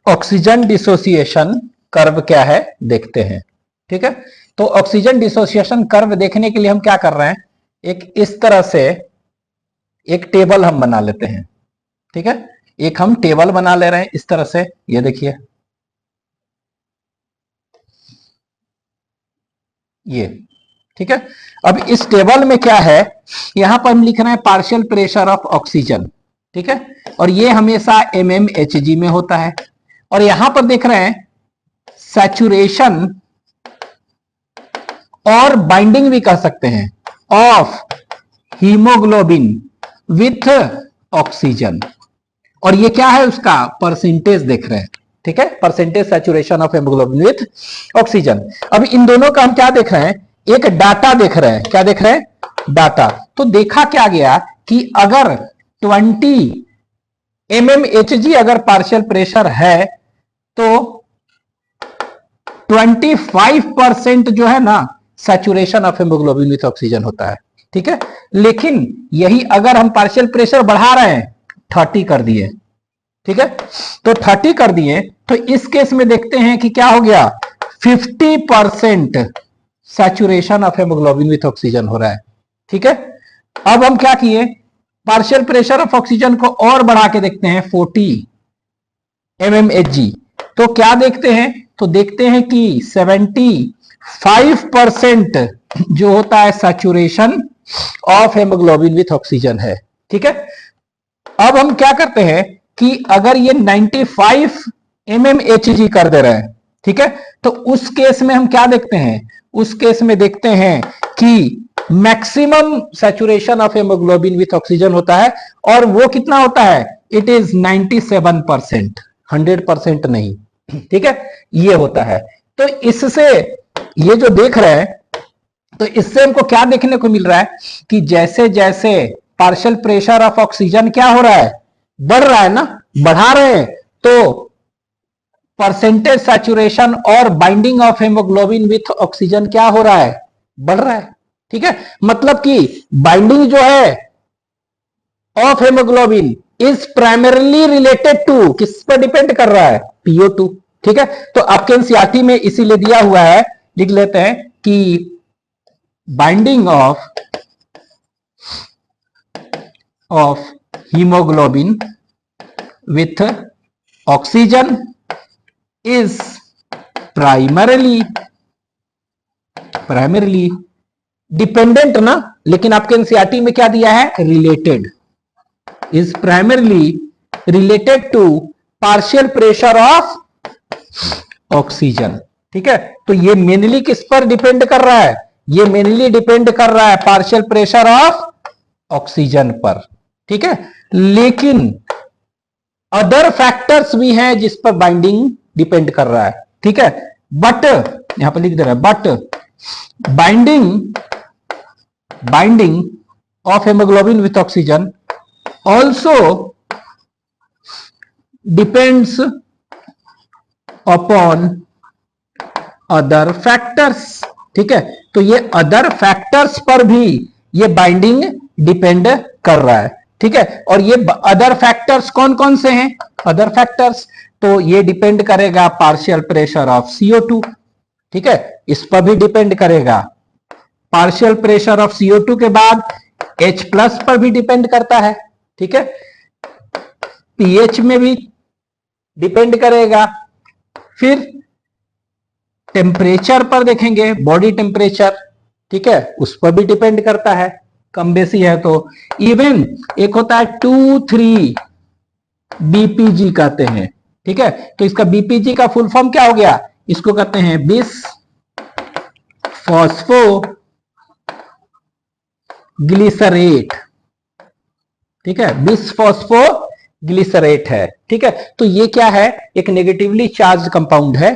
Oxygen dissociation curve क्या है देखते हैं। ठीक है, तो ऑक्सीजन डिसोसिएशन कर्व देखने के लिए हम क्या कर रहे हैं, एक इस तरह से एक टेबल हम बना लेते हैं। ठीक है, एक हम टेबल बना ले रहे हैं इस तरह से, ये देखिए ये। ठीक है, अब इस टेबल में क्या है, यहां पर हम लिख रहे हैं पार्शियल प्रेशर ऑफ ऑक्सीजन। ठीक है, और ये हमेशा mmHg में होता है। और यहां पर देख रहे हैं सैचुरेशन और बाइंडिंग भी कह सकते हैं ऑफ हीमोग्लोबिन विथ ऑक्सीजन। और ये क्या है, उसका परसेंटेज देख रहे हैं। ठीक है, percentage saturation of haemoglobin with oxygen. अब इन दोनों का हम क्या देख रहे हैं, एक डाटा देख रहे हैं। क्या देख रहे हैं, डाटा। तो देखा क्या गया कि अगर 20 mmHg अगर पार्शियल प्रेशर है तो 25% जो है ना saturation of haemoglobin with oxygen होता है। ठीक है, लेकिन यही अगर हम पार्शियल प्रेशर बढ़ा रहे हैं 30 कर दिए। ठीक है, तो 30 कर दिए तो इस केस में देखते हैं कि क्या हो गया, 50% saturation of haemoglobin with oxygen हो रहा है। ठीक है, अब हम क्या किए, पार्शियल प्रेशर ऑफ ऑक्सीजन को और बढ़ा के देखते हैं 40 mmHg। तो क्या देखते हैं, तो देखते हैं कि 75% जो होता है saturation of haemoglobin with oxygen है। ठीक है, अब हम क्या करते हैं कि अगर ये 95 mmHg कर दे रहे हैं, ठीक है, तो उस केस में हम क्या देखते हैं, उस केस में देखते हैं कि maximum saturation of haemoglobin with oxygen होता है। और वो कितना होता है, इट इज 97%, 100% नहीं। ठीक है, ये होता है। तो इससे ये जो देख रहे हैं, तो इससे हमको क्या देखने को मिल रहा है कि जैसे जैसे पार्शियल प्रेशर ऑफ ऑक्सीजन क्या हो रहा है, बढ़ रहा है ना, बढ़ा रहे हैं, तो परसेंटेज सैचुरेशन और binding of haemoglobin with oxygen क्या हो रहा है, बढ़ रहा है। ठीक है, मतलब कि बाइंडिंग जो है of haemoglobin is primarily related to, किस पर डिपेंड कर रहा है, PO2। ठीक है, तो आपके एनसीईआरटी में इसीलिए दिया हुआ है, लिख लेते हैं कि binding of haemoglobin with oxygen is primarily dependent ना, लेकिन आपके एनसीईआरटी में क्या दिया है, related, is primarily related to partial pressure of oxygen. ठीक है, तो ये मेनली किस पर डिपेंड कर रहा है, ये मेनली डिपेंड कर रहा है पार्शियल प्रेशर ऑफ ऑक्सीजन पर। ठीक है, लेकिन अदर फैक्टर्स भी हैं जिस पर बाइंडिंग डिपेंड कर रहा है। ठीक है, बट यहां पर लिख दे रहा है, but binding of haemoglobin with oxygen also depends upon other factors. ठीक है, तो ये अदर फैक्टर्स पर भी ये बाइंडिंग डिपेंड कर रहा है। ठीक है, और ये अदर फैक्टर्स कौन कौन से हैं, अदर फैक्टर्स, तो ये डिपेंड करेगा पार्शियल प्रेशर ऑफ CO2। ठीक है, इस पर भी डिपेंड करेगा, पार्शियल प्रेशर ऑफ CO2 के बाद H+ पर भी डिपेंड करता है। ठीक है, pH में भी डिपेंड करेगा, फिर टेम्परेचर पर देखेंगे, बॉडी टेम्परेचर, ठीक है, उस पर भी डिपेंड करता है, कम बेसी है तो। इवन एक होता है 2,3 BPG कहते हैं। ठीक है, तो इसका BPG का फुल फॉर्म क्या हो गया, इसको कहते हैं बिस फॉस्फो ग्लिसरेट। ठीक है, बिस फॉस्फो ग्लिसरेट है। ठीक है, तो ये क्या है, एक नेगेटिवली चार्ज कंपाउंड है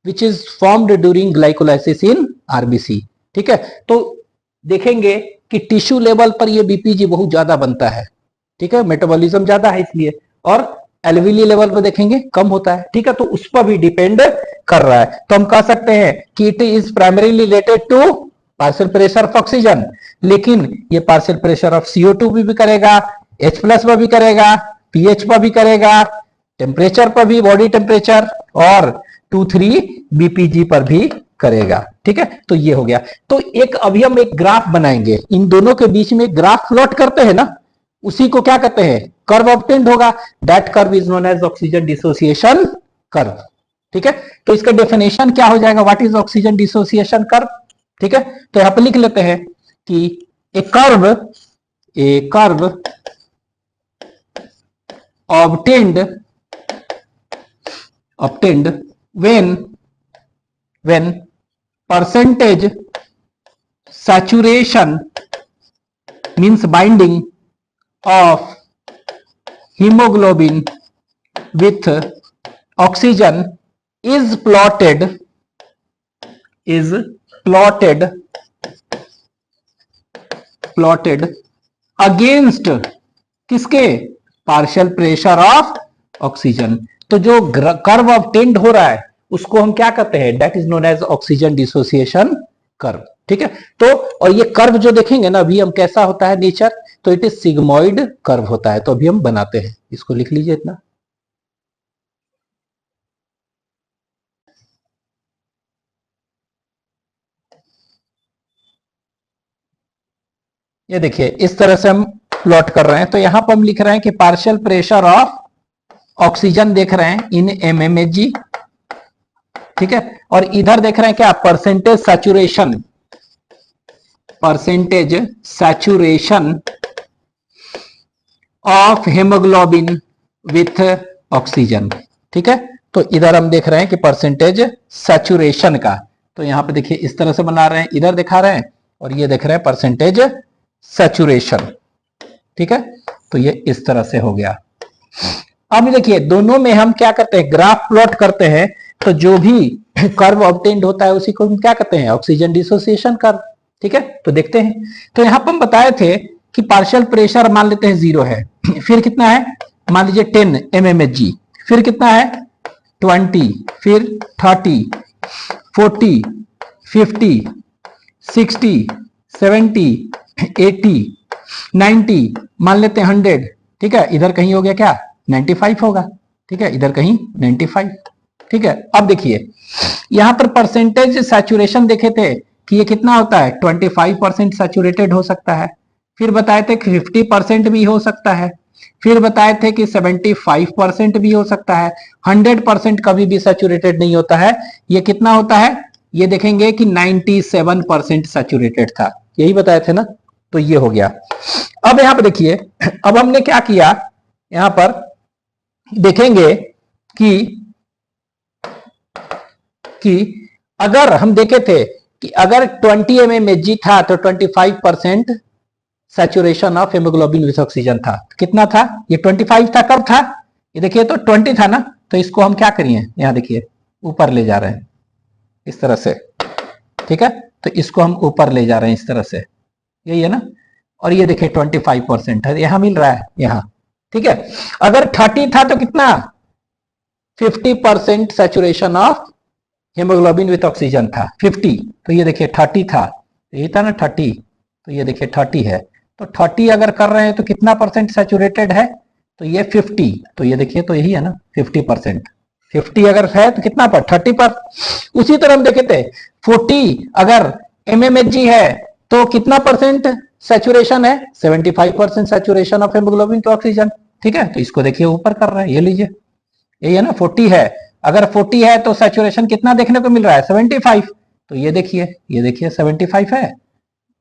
which is formed during glycolysis in RBC। ठीक है, तो देखेंगे कि टिश्यू लेवल पर ये BPG बहुत ज्यादा बनता है। ठीक है, मेटाबॉलिज्म ज्यादा है इसलिए, और एल्वियली लेवल पर देखेंगे कम होता है। ठीक है, तो उस पर भी डिपेंड कर रहा है। तो हम कह सकते हैं कि it is primarily related to partial pressure of oxygen, लेकिन ये पार्शियल प्रेशर ऑफ CO2 भी करेगा, H+ पर भी करेगा, pH पर भी करेगा, टेम्परेचर पर भी, बॉडी टेम्परेचर, और 2-3 बीपीजी पर भी करेगा। ठीक है, तो ये हो गया। तो एक अभी हम एक ग्राफ बनाएंगे, इन दोनों के बीच में ग्राफ प्लॉट करते हैं ना, उसी को क्या कहते हैं, कर्व ऑब्टेन्ड होगा। That curve is known as oxygen dissociation curve. ठीक है, तो इसका डेफिनेशन क्या हो जाएगा, what is oxygen dissociation curve. ठीक है, तो यहां पर लिख लेते हैं कि a curve obtained when percentage saturation means binding of hemoglobin with oxygen is plotted against किसके, पार्शियल प्रेशर ऑफ ऑक्सीजन। तो जो कर्व ऑब्टेन्ड हो रहा है उसको हम क्या कहते हैं, that is known as oxygen dissociation curve. ठीक है, तो और ये कर्व जो देखेंगे ना अभी हम कैसा होता है नेचर, तो इट इज सिग्मोइड कर्व होता है। तो अभी हम बनाते हैं, इसको लिख लीजिए इतना। ये देखिए इस तरह से हम प्लॉट कर रहे हैं। तो यहां पर हम लिख रहे हैं कि पार्शियल प्रेशर ऑफ ऑक्सीजन देख रहे हैं इन mmHg। ठीक है, और इधर देख रहे हैं क्या, percentage saturation of haemoglobin with oxygen. ठीक है, तो इधर हम देख रहे हैं कि परसेंटेज सैचुरेशन का, तो यहां पे देखिए इस तरह से बना रहे हैं, इधर दिखा रहे हैं और ये देख रहे हैं परसेंटेज सैचुरेशन। ठीक है, तो ये इस तरह से हो गया। अब देखिए दोनों में हम क्या करते हैं, ग्राफ प्लॉट करते हैं। तो जो भी कर्व ऑब्टेन्ड होता है उसी को हम क्या कहते हैं, ऑक्सीजन डिसोसिएशन कर्व। ठीक है, तो देखते हैं। तो यहां पर हम बताए थे कि पार्शियल प्रेशर मान लेते हैं 0 है, फिर कितना है, मान लीजिए 10 mmHg, फिर कितना है 20, फिर 30, 40, 50, 60, 70, 80, 90, मान लेते हैं 100। ठीक है, इधर कहीं हो गया क्या, 95 होगा। ठीक है, इधर कहीं 95। ठीक है, अब देखिए यहां पर परसेंटेज सैचुरेशन देखे थे कि ये कितना होता है, 25% सैचुरेटेड हो सकता है, फिर बताए थे कि 50% भी हो सकता है, फिर बताए थे कि 75% भी हो सकता है, 100% कभी भी सैचुरेटेड नहीं होता है। ये कितना होता है, ये देखेंगे कि 97% सैचुरेटेड था, यही बताए थे ना। तो ये हो गया। अब यहां पर देखिए, अब हमने क्या किया, यहां पर देखेंगे कि अगर हम देखे थे कि अगर 20 mmHg था तो 25% saturation of haemoglobin with oxygen था। कितना था, ये 25 था, कब था, ये देखिए तो 20 था ना। तो इसको हम क्या करिए, यहां देखिए ऊपर ले जा रहे हैं इस तरह से। ठीक है, तो इसको हम ऊपर ले जा रहे हैं इस तरह से, यही है ना। और ये देखिए 25% है, यहां मिल रहा है यहां। ठीक है, अगर 30 था तो कितना, 50% saturation of haemoglobin with oxygen था 50। तो ये देखिए 30 था, यही था ना 30, तो ये देखिए 30 है। तो 30 अगर कर रहे हैं तो कितना परसेंट सैचुरेटेड है, तो ये 50, तो ये देखिए तो यही है ना 50%। 50 अगर है तो कितना पर, 30 पर। उसी तरह हम देखे थे 40 अगर mmHg है तो कितना परसेंट सैचुरेशन है, 75% saturation of haemoglobin to oxygen. ठीक है, तो इसको देखिए ऊपर कर रहे हैं, ये लीजिए यही है ना 40 है, अगर 40 है तो सैचुरेशन कितना देखने को मिल रहा है, 75। तो ये देखिए 75 है,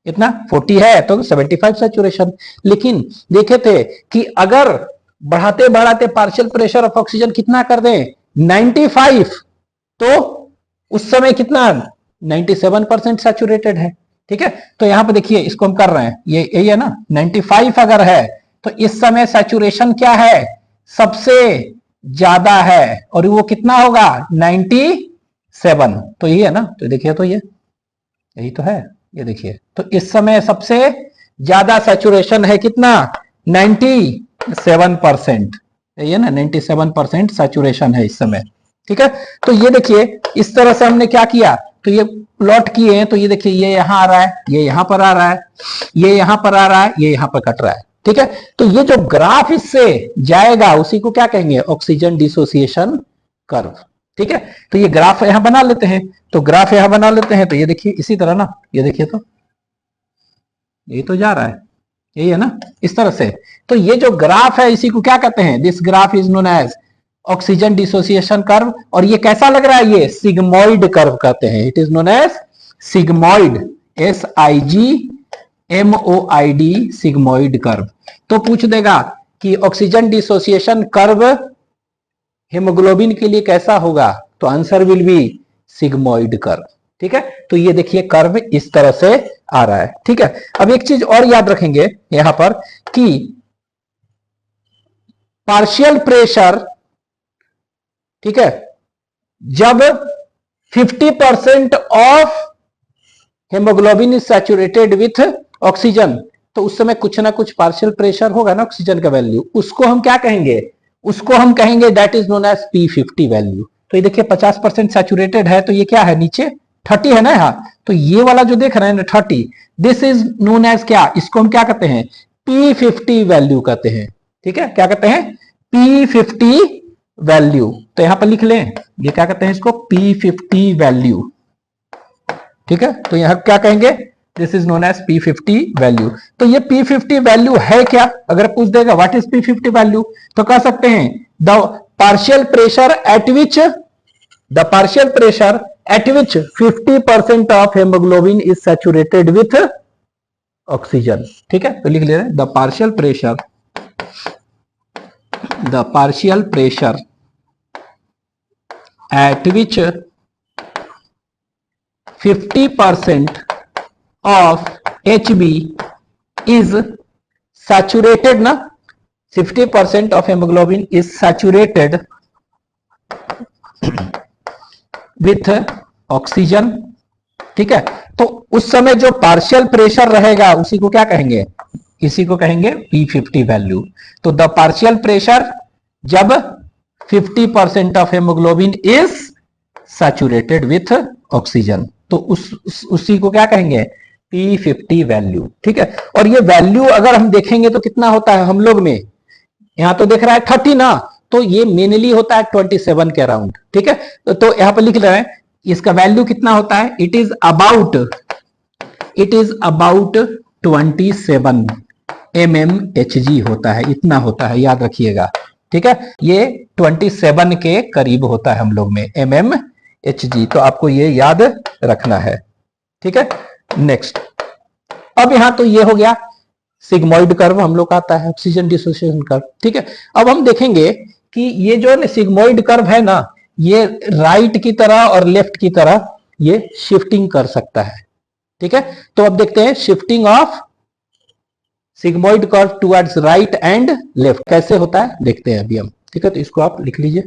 इतना 40 है तो 75 सैचुरेशन। लेकिन देखे थे कि अगर बढ़ाते बढ़ाते पार्शियल प्रेशर ऑफ ऑक्सीजन कितना कर दें, 95, तो उस समय कितना 97% सैचुरेटेड है। ठीक है, तो यहां पर देखिए इसको हम कर रहे हैं, ये यही है ना 95 अगर है तो इस समय सैचुरेशन क्या है, सबसे ज्यादा है, और वो कितना होगा 97। तो ये है ना, तो देखिए तो ये यही तो है, ये देखिए तो इस समय सबसे ज्यादा सैचुरेशन है कितना, 97%। यही है ना 97% सैचुरेशन है इस समय। ठीक है, तो ये देखिए इस तरह से हमने क्या किया, तो ये प्लॉट किए हैं। तो ये देखिए ये यहां आ रहा है, ये यहां पर आ रहा है, ये यहां पर आ रहा है, ये यहां पर कट रहा है। ठीक है, तो ये जो ग्राफ इससे जाएगा उसी को क्या कहेंगे, ऑक्सीजन डिसोसिएशन कर्व। ठीक है, तो ये ग्राफ यहां बना लेते हैं, तो ग्राफ यहां बना लेते हैं, तो ये देखिए इसी तरह ना, ये देखिए तो ये तो जा रहा है, यही है ना, इस तरह से। तो ये जो ग्राफ है इसी को क्या कहते हैं, this graph is known as oxygen dissociation curve. और ये कैसा लग रहा है, ये सिग्मोइड कर्व कहते हैं, it is known as sigmoid, SIGMOID, sigmoid curve. तो पूछ देगा कि ऑक्सीजन डिसोसिएशन कर्व हेमोग्लोबिन के लिए कैसा होगा, तो answer will be sigmoid curve. ठीक है, तो ये देखिए कर्व इस तरह से आ रहा है। ठीक है, अब एक चीज और याद रखेंगे यहां पर कि पार्शियल प्रेशर, ठीक है, जब 50% of haemoglobin is saturated with oxygen, तो उस समय कुछ ना कुछ पार्शियल प्रेशर होगा ना ऑक्सीजन का वैल्यू, उसको हम क्या कहेंगे, उसको हम कहेंगे that is known as P50 value. तो ये देखिए 50% सैचुरेटेड है, तो ये क्या है, नीचे 30 है ना यहाँ, तो ये वाला जो देख रहे हैं ना 30, दिस इज नोन एज क्या, इसको हम क्या कहते हैं, P50 वैल्यू कहते हैं। ठीक है, क्या कहते हैं, P50 वैल्यू। तो यहां पर लिख लें, ये क्या कहते हैं इसको, P50 वैल्यू। ठीक है, तो यहां क्या कहेंगे, this is known as P50 value. तो ये P50 वैल्यू है क्या, अगर पूछ देगा व्हाट इज P50 वैल्यू, तो कह सकते हैं the partial pressure at which, the partial pressure at which 50% of haemoglobin is saturated with oxygen. ठीक है, तो लिख ले रहे हैं the partial pressure, the partial pressure at which 50% of HB is saturated ना, 50% of hemoglobin is saturated with oxygen। ठीक है, तो उस समय जो पार्शियल प्रेशर रहेगा उसी को क्या कहेंगे, इसी को कहेंगे P50 वैल्यू। तो द पार्शियल प्रेशर जब 50% of haemoglobin is saturated with oxygen, तो उसी को क्या कहेंगे, P50 वैल्यू। ठीक है, और ये वैल्यू अगर हम देखेंगे तो कितना होता है हम लोग में, यहां तो देख रहा है 30 ना, तो ये मेनली होता है 27 के अराउंड। ठीक है, तो यहां पर लिख रहे हैं इसका वैल्यू कितना होता है, इट इज अबाउट 27 mmHg होता है, इतना होता है, याद रखिएगा। ठीक है, ये 27 के करीब होता है हम लोग में mmHg, तो आपको ये याद रखना है। ठीक है, नेक्स्ट, अब यहां तो ये हो गया सिग्मोइड कर्व हम लोग का आता है, ऑक्सीजन डिसोसिएशन कर्व। ठीक है, अब हम देखेंगे कि ये जो सिग्मोइड कर्व है ना, ये राइट की तरह और लेफ्ट की तरह ये शिफ्टिंग कर सकता है। ठीक है, तो अब देखते हैं shifting of sigmoid curve towards right and left कैसे होता है, देखते हैं अभी हम। ठीक है, तो इसको आप लिख लीजिए।